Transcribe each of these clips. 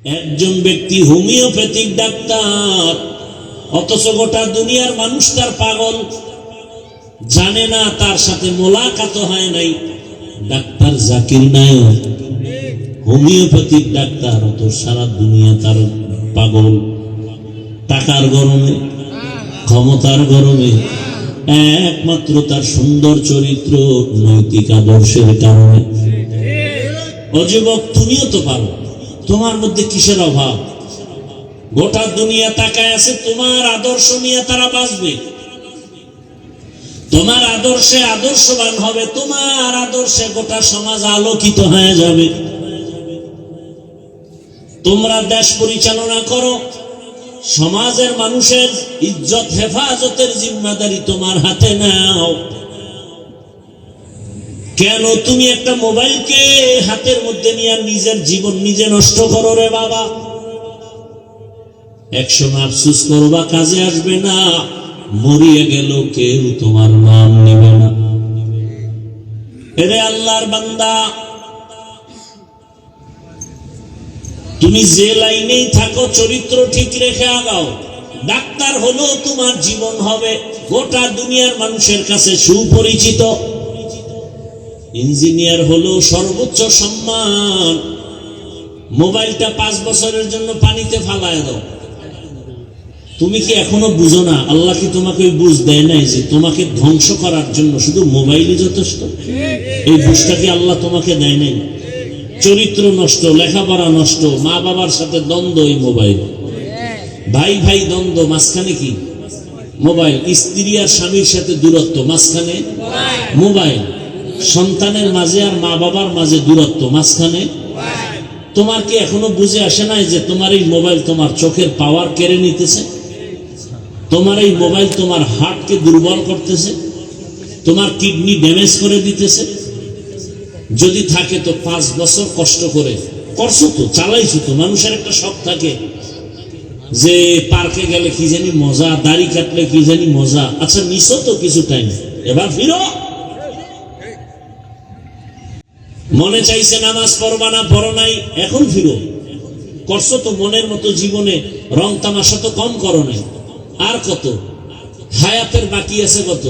একজন ব্যক্তি homeopathic doctor, অথচ গোটা দুনিয়ার মানুষ তার পাগল, জানে না, তার সাথে মোলাকাত হয় নাই। Doctor Zakir Naik homeopathic doctor, অত সারা দুনিয়া তার পাগল। টাকার গরমে, ক্ষমতার গরমে, একমাত্র তার সুন্দর চরিত্র, নৈতিক আদর্শের কারণে। ও যুবক, তুমিও তো পারো, তোমার মধ্যে কিসের অভাব? গোটা দুনিয়া তাকায় আছে, তোমার আদর্শ নিয়ে তারা বাঁচবে, তোমার আদর্শে আদর্শবান হবে, তোমার আদর্শে গোটা সমাজ আলোকিত হয়ে যাবে। তোমরা দেশ পরিচালনা করো, সমাজের মানুষের ইজ্জত হেফাজতের জিম্মাদারি তোমার হাতে নাও। কেন তুমি একটা মোবাইলকে হাতের মধ্যে নিয়ে নিজের জীবন নিজে নষ্ট করো রে বাবা? একসময় আফসোস করবা, কাজে আসবে না, মরিয়ে গেল কেউ তোমার নাম নেবে না। এরে আল্লাহর বান্দা, তুমি যে লাইনেই থাকো চরিত্র ঠিক রেখে আগাও। ডাক্তার হলো তোমার জীবন হবে গোটা দুনিয়ার মানুষের কাছে সুপরিচিত, ইঞ্জিনিয়ার হলো সর্বোচ্চ সম্মান। মোবাইলটা 5 বছরের জন্য পানিতে ফালায় দাও। তুমি কি এখনো বুঝো না? আল্লাহ কি তোমাকে ওই বুঝ দেয় নাই যে তোমাকে ধ্বংস করার জন্য শুধু মোবাইলই যথেষ্ট? এই বুঝটা কি আল্লাহ তোমাকে দেয় নাই? চরিত্র নষ্ট, লেখাপড়া নষ্ট, মা বাবার সাথে দ্বন্দ্ব, এই মোবাইল। ভাই ভাই দ্বন্দ্ব, মাঝখানে কি? মোবাইল। স্ত্রী আর স্বামীর সাথে দূরত্ব, মাঝখানে মোবাইল। সন্তানের মাঝে আর মা বাবার মাঝে দূরত্ব, মাঝখানে। তোমার কি এখনো বুঝে আসে নাই যে তোমার এই মোবাইল তোমার চোখের পাওয়ার কেড়ে নিতেছে? তোমার এই মোবাইল তোমার হার্টকে দুর্বল করতেছে, তোমার কিডনি ড্যামেজ করে দিতেছে। যদি থাকে তো 5 বছর কষ্ট করে করছো তো, চালাইছো তো। মানুষের একটা শখ থাকে যে পার্কে গেলে কি জানি মজা, দাড়ি কাটলে কি জানি মজা। আচ্ছা, নিছো তো কিছু টাইম, এবার ফিরো। মনে চাইছে নামাজ পড়বা না, পড়ো নাই, এখন ফিরো। করছো তো মনের মতো, জীবনে রং তামাশা তো কম করো নাই। আর কত হায়াতের বাকি আছে? কত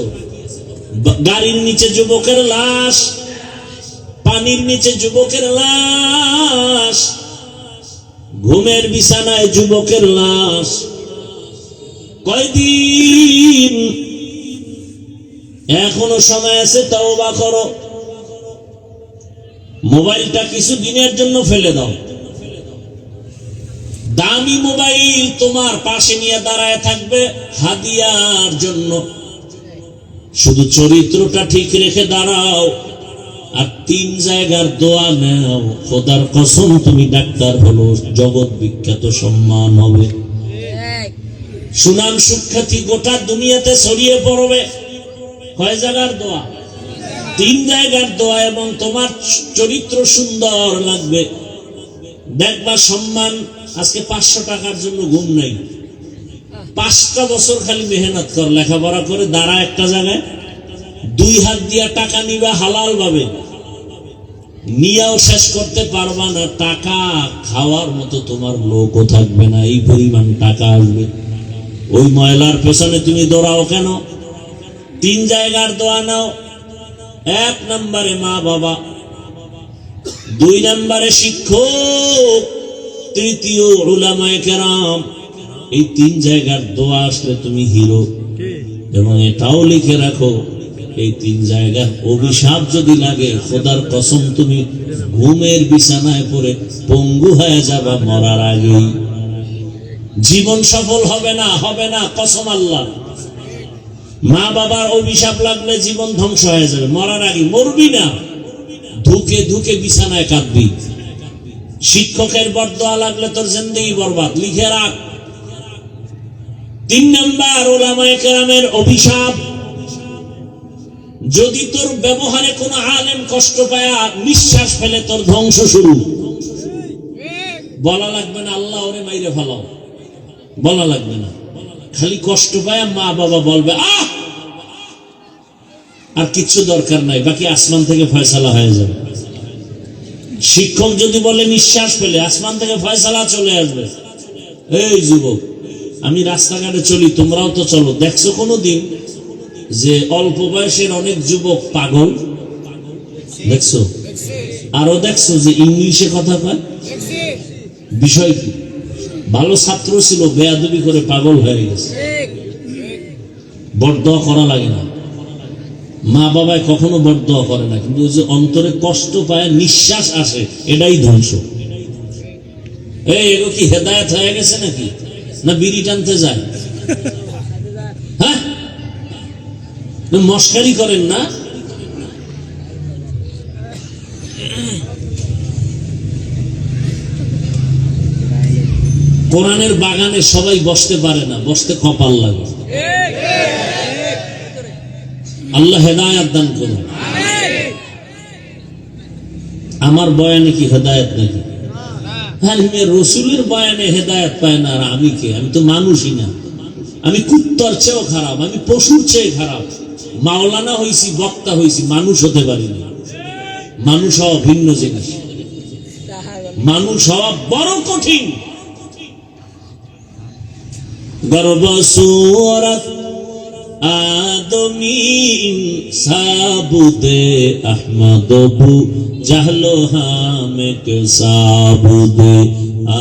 গাড়ির নিচে যুবকের লাশ, পানির নিচে যুবকের লাশ, ঘুমের বিছানায় যুবকের লাশ। কয়দিন এখনো সময় আছে, তওবা করো। মোবাইলটা কিছু দিনের জন্য ফেলে দাও। দামি মোবাইল তোমার পাশে নিয়ে দাঁড়ায় থাকবে হাদিয়ার জন্য। শুধু চরিত্রটা ঠিক রেখে দাঁড়াও, আর 3 জায়গার দোয়া নাও। খোদার কসম, তুমি ডাক্তার হলো, জগৎ বিখ্যাত সম্মান হবে, সুনাম সুখ্যাতি গোটা দুনিয়াতে ছড়িয়ে পড়বে। কয় জায়গার দোয়া? 3 জায়গার দোয়া। এবং তোমার চরিত্র সুন্দর লাগবে, দেখবা সম্মান। আজকে 500 টাকার জন্য ঘুম নাই, 5টা বছর খালি মেহনত কর, লেখাপড়া করে দাঁড়া একটা জায়গায়। 2 হাত দিয়া টাকা নিবা হালাল ভাবে, নিয়েও শেষ করতে পারবা না। টাকা খাওয়ার মতো তোমার লোকও থাকবে না, এই পরিমাণ টাকা আসবে। ওই ময়লার পেছনে তুমি দৌড়াও কেন? 3 জায়গার দোয়া নাও। 1 নম্বরে মা বাবা, 2 নম্বরে শিক্ষক, 3য় উলামায়ে কেরাম। এই 3 জায়গার দোয়া আসলে তুমি হিরো। এবং এটাও লিখে রাখো, এই 3 জায়গার অভিশাপ যদি লাগে, খোদার কসম তুমি ঘুমের বিছানায় পড়ে পঙ্গু হয়ে যাবা মরার আগেই। জীবন সফল হবে না, হবে না, কসম আল্লাহ। মা বাবার অভিশাপ লাগলে জীবন ধ্বংস হয়ে যাবে মরার আগে। মরবি না, ধুকে ধুকে বিছানায় কাঁদবি। শিক্ষকের বরদোয়া লাগলে তোর জিন্দেগি বরবাদ, লিখে রাখ। 3 নাম্বার উলামায়ে কেরামের অভিশাপ। যদি তোর ব্যবহারে কোনো আলেম কষ্ট পায়, নিঃশ্বাস ফেলে, তোর ধ্বংস শুরু। বলা লাগবে না আল্লাহ ওরে মাইরে ফেলাও, বলা লাগবে না। খালি কষ্ট পায় মা বাবা বলবে আহ, আর কিচ্ছু দরকার নাই, বাকি আসমান থেকে ফয়সালা হয়ে যাবে। শিক্ষক যদি বলে নিঃশ্বাস ফেলে আসমান থেকে ফয়সালা চলে আসবে। এই যুবক, আমি রাস্তাঘাটে চলি, তোমরাও তো চলো, দেখছো কোনোদিন যে অল্প বয়সের অনেক যুবক পাগল? দেখছো? আরো দেখছো যে ইংলিশে কথা কয়? বিষয় কি? ভালো ছাত্র ছিল, বেয়াদবি করে পাগল হয়ে গেছে। বরদোয়া করা লাগে না, মা বাবায় কখনো বরদোয়া করে না, কিন্তু যে অন্তরে কষ্ট পায়, নিঃশ্বাস আসে, এটাই ধ্বংস। এগো কি হেদায়েত হয়ে গেছে নাকি? না বিড়ি টানতে যায়? হ্যাঁ, মস্কারি করেন না। কোরআনের বাগানে সবাই বসতে পারে না, বসতে কপাল লাগে। আল্লাহ হেদায়েত দান করুন। আমার বয়ানে কি হেদায়েত নাকি? রসুলের বয়ানে হেদায়েত পায় না, আর আমি কে? আমি তো মানুষই না, আমি কুত্তার চেয়েও খারাপ, আমি পশুর চেয়ে খারাপ। মাওলানা হইছি, বক্তা হইছি, মানুষ হতে পারিনি। মানুষ হওয়া ভিন্ন জিনিস, মানুষ হওয়া বড় কঠিন। গর্ব সুরত আদমি সাবুদে আহমদ বু জাহলো হামেক সাবুদে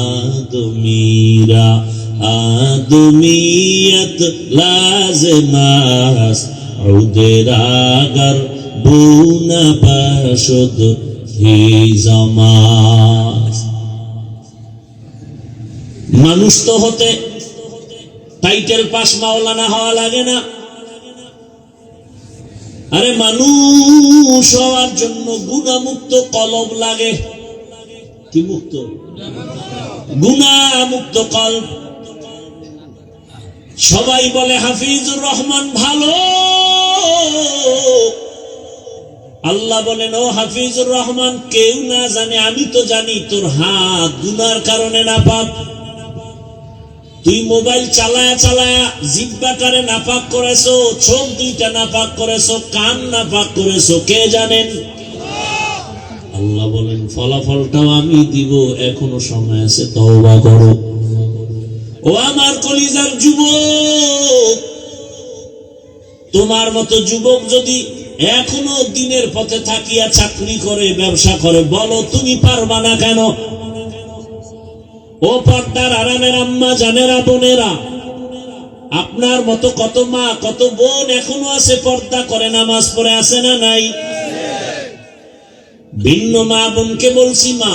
আদমিরা আদমিয়ত লাজমাস উদেরাগর বুনা পাশুদ হি জামাস। মানুষ তো হতে টাইটেল পাস মাওলানা হওয়া লাগে না। আরে মানুষ হওয়ার জন্য গুনাহমুক্ত কলব লাগে। কি মুক্ত? গুনাহমুক্ত কলব। সবাই বলে হাফিজুর রহমান ভালো, আল্লাহ বলেন ও হাফিজুর রহমান, কেউ না জানে, আমি তো জানি তোর হাত গুনার কারণে নাপাক। তুই মোবাইল চালায়া চালায়া জিহ্বাটারে নাপাক করেছো, চোখ দুইটা নাপাক করেছো, কান নাপাক করেছো, কে জানেন? আল্লাহ বলেন ফলাফলটাও আমি দিব, এখনো সময় আছে, তওবা করো। ও আমার কলিজার যুবক, তোমার মতো যুবক যদি এখনো দিনের পথে থাকিয়া চাকরি করে, ব্যবসা করে, বলো তুমি পারবা না কেন? ও পর্দার আরামের আম্মা জানেরা, বোনেরা, আপনার মতো কত মা কত বোন এখনো আছে, পর্দা করে, নামাজ পড়ে, আছে না নাই? ভিন্ন মা বোনকে বলছি, মা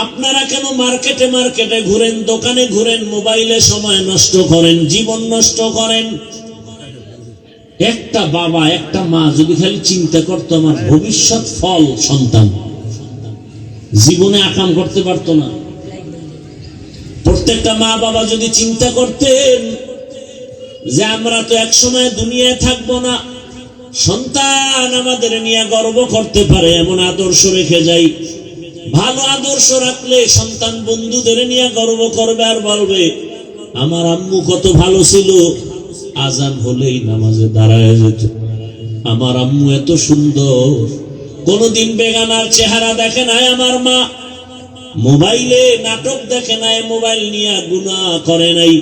আপনারা কেন মার্কেটে মার্কেটে ঘুরেন, দোকানে ঘুরেন, মোবাইলে সময় নষ্ট করেন, জীবন নষ্ট করেন? একটা বাবা একটা মা যদি খালি চিন্তা করতো আমার ভবিষ্যৎ ফল সন্তান, জীবনে আকাম করতে পারতো না। প্রত্যেকটা মা বাবা যদি চিন্তা করতেন যে আমরা তো এক সময় দুনিয়ায় থাকবো না, সন্তান আমাদের নিয়ে গর্ব করতে পারে এমন আদর্শ রেখে যাই। ভালো আদর্শ রাখলে সন্তান বন্ধুদের নিয়ে গর্ব করবে আর বলবে আমার আম্মু কত ভালো ছিল, আজান হলেই নামাজে দাঁড়ায় যেত, আমার আম্মু এত সুন্দর, কোনদিন বেগানার চেহারা দেখে নাই আমার মা, মোবাইলে নাটক দেখে নাই, মোবাইল নিয়ে গুনাহ করে নাই,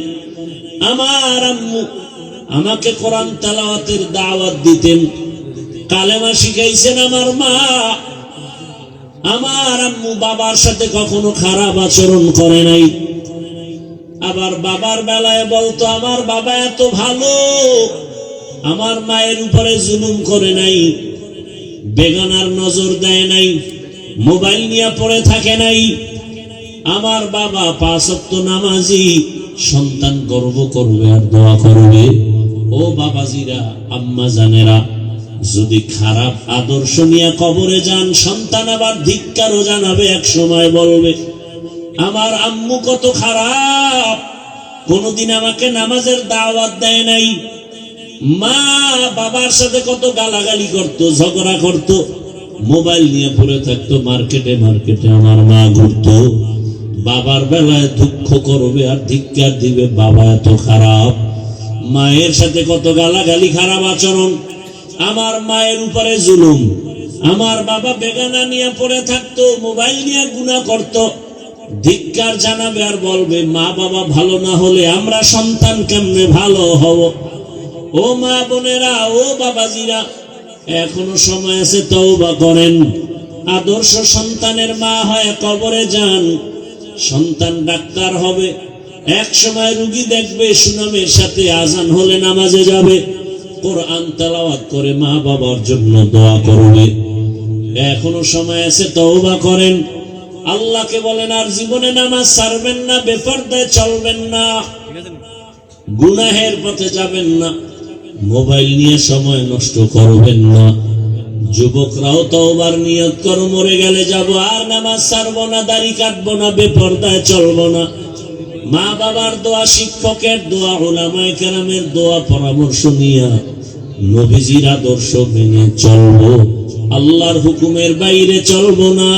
আমার আম্মু আমাকে কোরআন তেলাওয়াতের দাওয়াত দিতেন, কালেমা শিখাইছেন আমার মা, আমার আম্মু বাবার সাথে কখনো খারাপ আচরণ করে নাই। আবার বাবার বেলায় বলতো আমার বাবা এত ভালো, আমার মায়ের উপরে জুলুম করে নাই, বেগানার নজর দেয় নাই, মোবাইল নিয়ে পড়ে থাকে নাই, আমার বাবা 5 ওয়াক্ত নামাজি। সন্তান গর্ব করবে আর দোয়া করবে। ও বাবাজিরা, আম্মা জানেরা, যদি খারাপ আদর্শ নিয়ে কবরে যান, সন্তান আবার ধিক্কারও জানাবে, এক সময় বলবে আমার আম্মু কত খারাপ, কোনদিন আমাকে নামাজের দাওয়াত দেয় নাই, মা বাবার সাথে কত গালাগালি করত, ঝগড়া করত, মোবাইল নিয়ে পড়ে থাকতো, মার্কেটে মার্কেটে আমার মা ঘুরতো। বাবার বেলায় দুঃখ করবে আর ধিক্কার দিবে, বাবা এত খারাপ, মায়ের সাথে কত গালাগালি, খারাপ আচরণ, আমার মায়ের উপরে জুলুম, আমার বাবা বেগানা নিয়ে পড়ে থাকতো, মোবাইল নিয়ে গুনাহ করত। ধিক্কার জানাবে আর বলবে মা বাবা ভালো না হলে আমরা সন্তান কেমনে ভালো হব। ও মা বোনেরা, ও বাবাজিরা, এখনো সময় আছে, তওবা করেন। আদর্শ সন্তানের মা হয় কবরে যান, সন্তান ডাক্তার হবে, এক সময় রুগী দেখবে, সুনামের সাথে আজান হলে নামাজে যাবে, কোরআন তেলাওয়াত করে মা বাবার জন্য দোয়া করবে। এখনো সময় আছে, তওবা করেন। আল্লাহকে বলেন আর জীবনে নামাজ ছাড়বেন না, বেপরদায় চলবেন না, গুনাহের পথে যাবেন না, মোবাইল নিয়ে সময় নষ্ট করবেন না। যুবকরাও তওবার নিয়ত করো, মরে গেলে যাব, আর নামাজ ছাড়বো না, দাড়ি কাটবো না, বেপরদায় চলবো না। মা বাবার দোয়া, শিক্ষকের দোয়া, উলামায়ে কেরামের দোয়া, পরামর্শ নিয়া নবীজির আদর্শ মেনে চলবো, আল্লাহর হুকুমের বাইরে চলবো না।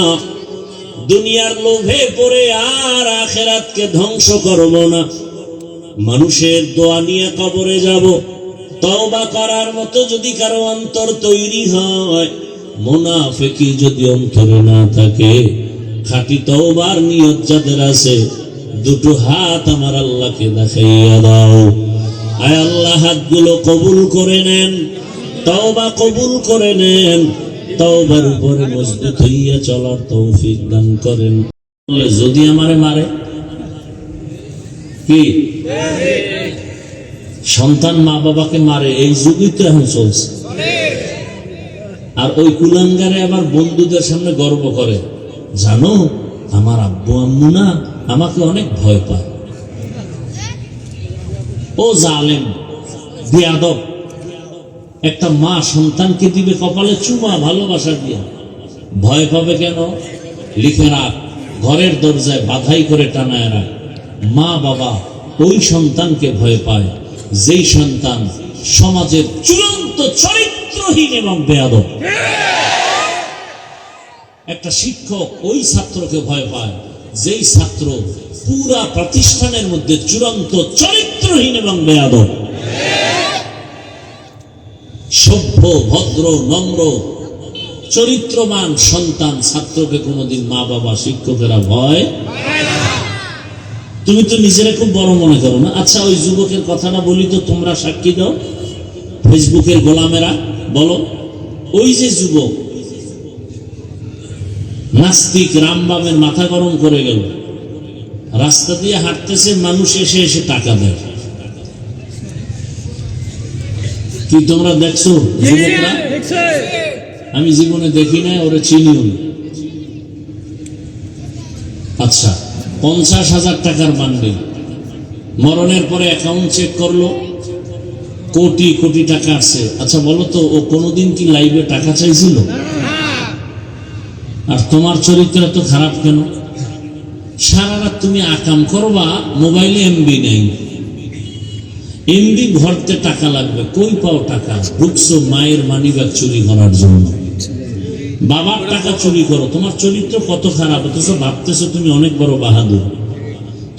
দুনিয়ার লোভে পড়ে আর আখিরাতকে ধ্বংস করব না। মানুষের দোয়া নিয়ে কবরে যাব। তওবা করার মতো যদি কারো অন্তর তৈরি হয়, মুনাফিকি যদি অন্তরে না থাকে, খাঁটি তওবার নিয়ত যাদের আছে, দুটো হাত আমার আল্লাহকে দেখাইয়া দাও। আয় আল্লাহ, হাতগুলো কবুল করে নেন, তওবা কবুল করে নেন, তওবার উপরে মজবুত হইয়া চলার তৌফিক দান করেন। যদি আমারে মারে, কি সন্তান মা বাবাকে মারে, এই যুগই তো এখন চলছে। আর ওই কুলাঙ্গারে আবার বন্ধুদের সামনে গর্ব করে, জানো আমার আব্বু আম্মু না আমাকে অনেক ভয় পায়। ও জালেম, বেয়াদব, একটা মা সন্তানকে দিবে কপালে চুমা ভালোবাসা দিয়া, ভয় পাবে কেন? লিখে রাখ, ঘরের দরজায় বাধাই করে টানায় রাখ। মা বাবা ওই সন্তানকে ভয় পায় যেই সন্তান সমাজের চূড়ান্ত চরিত্রহীন এবং বেয়াদব। একটা শিক্ষক ওই ছাত্রকে ভয় পায় যেই ছাত্র পুরা প্রতিষ্ঠানের মধ্যে চূড়ান্ত চরিত্রহীন এবং বেয়াদব। সভ্য, ভদ্র, নম্র, চরিত্রবান সন্তান ছাত্রকে কোনোদিন মা বাবা শিক্ষকেরা ভয়। তুমি তো নিজেরা খুব বড় মনে করো না। আচ্ছা, ওই যুবকের কথাটা বলি তো, তোমরা সাক্ষী দাও, ফেসবুকের গোলামেরা বলো। ওই যে যুবক নাস্তিক রামবামের মাথা গরম করে গেল, রাস্তা দিয়ে হাঁটতেছে, মানুষ এসে এসে টাকা দেয়। কি তোমরা দেখছো যুবকরা? আমি জীবনে দেখি না, ওরা চিনিও না। আচ্ছা, 50,000 টাকার বান্ডিল, মরণের পরে অ্যাকাউন্ট চেক করলো, কোটি কোটি টাকা আছে। আচ্ছা বলো তো, ও কোনোদিন কি লাইভে টাকা চাইছিল? আর তোমার চরিত্র এত খারাপ কেন? সারা রাত তুমি আকাম করবা, মোবাইলে এমবি নেই, এমবি ভরতে টাকা লাগবে, কই পাও টাকা? ঢুকছো মায়ের মানিব্যাগ চুরি করার জন্য, বাবার টাকা চুরি করো। তোমার চরিত্র কত খারাপ, অথচ ভাবতেছো তুমি অনেক বড় বাহাদুর।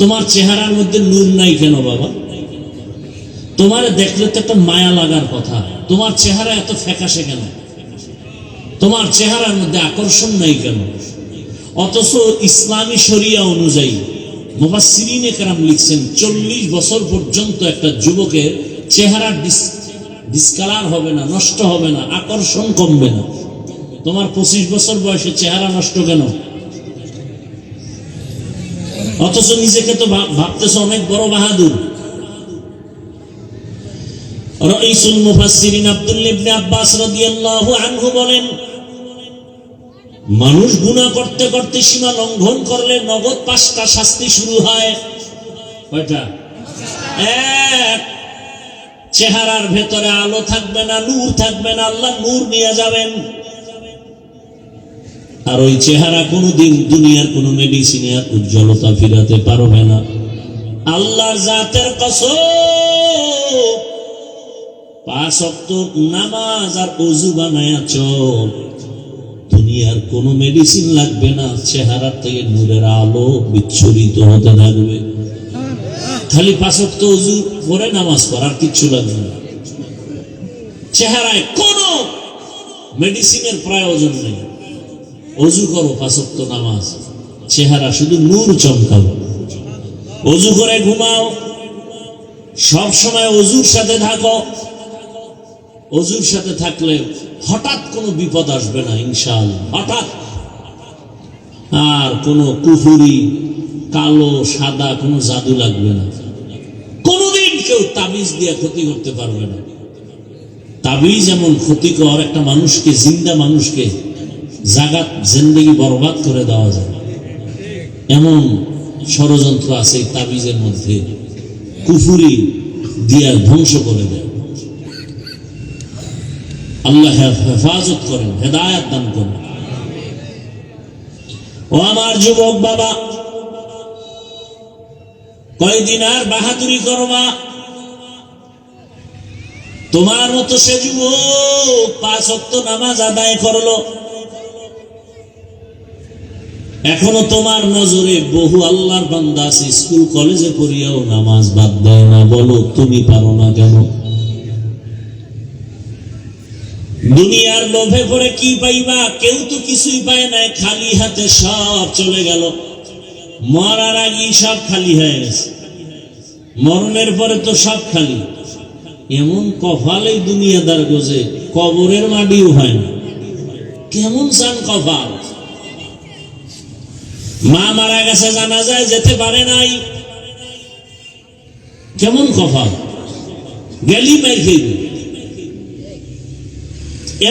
তোমার চেহারার মধ্যে নূর নাই কেন বাবা? তোমার দেখলে তো একটা মায়া লাগার কথা। তোমার চেহারা এত ফ্যাকাশে কেন? তোমার চেহারার মধ্যে আকর্ষণ নাই কেন? অথচ ইসলামী শরিয়া অনুযায়ী মুফাসসিরিনে কেরাম লিখছেন, 40 বছর পর্যন্ত একটা যুবকের চেহারা ডিসকালার হবে না, নষ্ট হবে না, আকর্ষণ কমবে না। তোমার 25 বছর বয়সে চেহারা নষ্ট কেন? অথচ নিজেকে তো ভাবতেছ অনেক বড় বাহাদুর। রাইসুল মুফাসসিরিন আব্দুল্লাহ ইবনে আব্বাস রাদিয়াল্লাহু আনহু বলেন, মানুষ গুনাহ করতে করতে সীমা লঙ্ঘন করলে নগদ 5টা শাস্তি শুরু হয়। কয়টা? এক, চেহারার ভেতরে আলো থাকবে না, নূর থাকবে না, আল্লাহ নূর নিয়ে যাবেন। আর ওই চেহারা কোনোদিন দুনিয়ার কোন মেডিসিনে আর উজ্জ্বলতা ফিরাতে পারবে না। আল্লাহর জাতের কসম, 5 ওয়াক্ত নামাজ আর ওযু বানায়া চল, দুনিয়ার কোন মেডিসিন লাগবে না, চেহারা থেকে নূরের আলো বিচ্ছুরিত হতে থাকবে। খালি 5 ওয়াক্ত ওযু করে নামাজ পড়, আর কিচ্ছু লাগবে না। চেহারায় কোনো মেডিসিনের প্রয়োজন নেই। অজু করো, 5 ওয়াক্ত নামাজ, চেহারা শুধু নূর চমকাবো। অজু করে ঘুমাও, সব সময় অজুর সাথে থাকো। অজুর সাথে থাকলে হঠাৎ কোনো বিপদ আসবে না ইনশাআল্লাহ, হঠাৎ। আর কোনো কুফুরি, কালো সাদা কোনো জাদু লাগবে না। কোনোদিন কেউ তাবিজ দিয়ে ক্ষতি করতে পারবে না। তাবিজ এমন ক্ষতিকর, একটা মানুষকে, জিন্দা মানুষকে জাগাত জিন্দেগি বরবাদ করে দেওয়া যায়, এমন ষড়যন্ত্র আছে এই তাবিজের মধ্যে। কুফুরি দিয়া ধ্বংস করে দেয়। আল্লাহ হেফাজত করেন, হেদায়াত দান করেন। ও আমার যুবক বাবা, কয়দিন আর বাহাদুরি করবা? তোমার মতো সে যুবক 5 ওয়াক্ত নামাজ আদায় করলো, এখনো তোমার নজরে বহু আল্লাহর বান্দা আছে স্কুল কলেজে পড়িয়াও নামাজ বাদ দেয় না। বলো তুমি পারো না কেন? দুনিয়ার লোভে পড়ে কি পাইবা? কেউ তো কিছুই পায় নাই, খালি হাতে সব চলে গেল। মরার আগে সব খালি হয়ে গেছে, মরণের পরে তো সব খালি। এমন কপালেই দুনিয়াদার গোজে, কবরের মাটিও হয় না। কেমন চান কপাল! মা মারা গেছে, জানাজায় যেতে পারে নাই, কেমন কপাল! গেলি মাই খেয়ে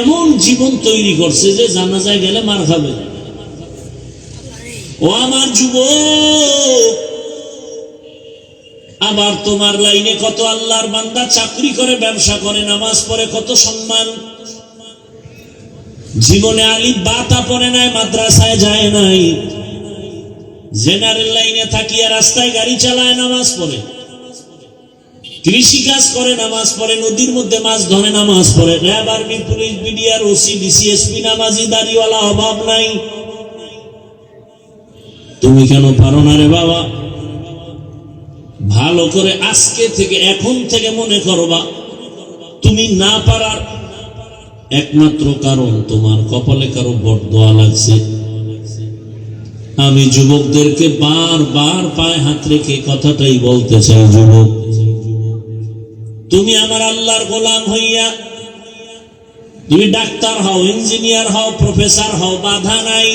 এমন জীবন তৈরি করছে যে জানাজায় গেলে মার খাবে। ও আমার যুবক, আবার তোমার লাইনে কত আল্লাহর বান্দা চাকরি করে, ব্যবসা করে, নামাজ পড়ে, কত সম্মান। জীবনে আলিফ বাতা পড়ে নাই, মাদ্রাসায় যায় নাই, জেনারেল লাইনে থাকিয়া রাস্তায় গাড়ি চালায়, নামাজ পড়ে, কৃষি কাজ করে, নামাজ পড়ে, নদীর মধ্যে মাছ ধরে, নামাজ পড়ে, RAB, army, police, BDR, OC, DC SP, নামাজি, দাড়িওয়ালা, অভাব নাই। তুমি কেন পারো না রে বাবা? ভালো করে আজকে থেকে, এখন থেকে মনে করবা, তুমি না পারার একমাত্র কারণ তোমার কপালে কারো বরদোয়া লাগছে। আমি যুবকদেরকে বারবার পায়ে হাত রেখে কথাটাই বলতে চাই, যুবক, তুমি আমার আল্লাহর গোলাম হইয়া, তুমি ডাক্তার হও, ইঞ্জিনিয়ার হও, প্রফেসর হও, বাধা নাই।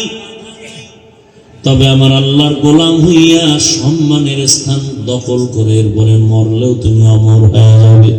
তবে আমার আল্লাহর গোলাম হইয়া সম্মানের স্থান দখল করে এরপরে মরলেও তুমি অমর হয়ে যাবে।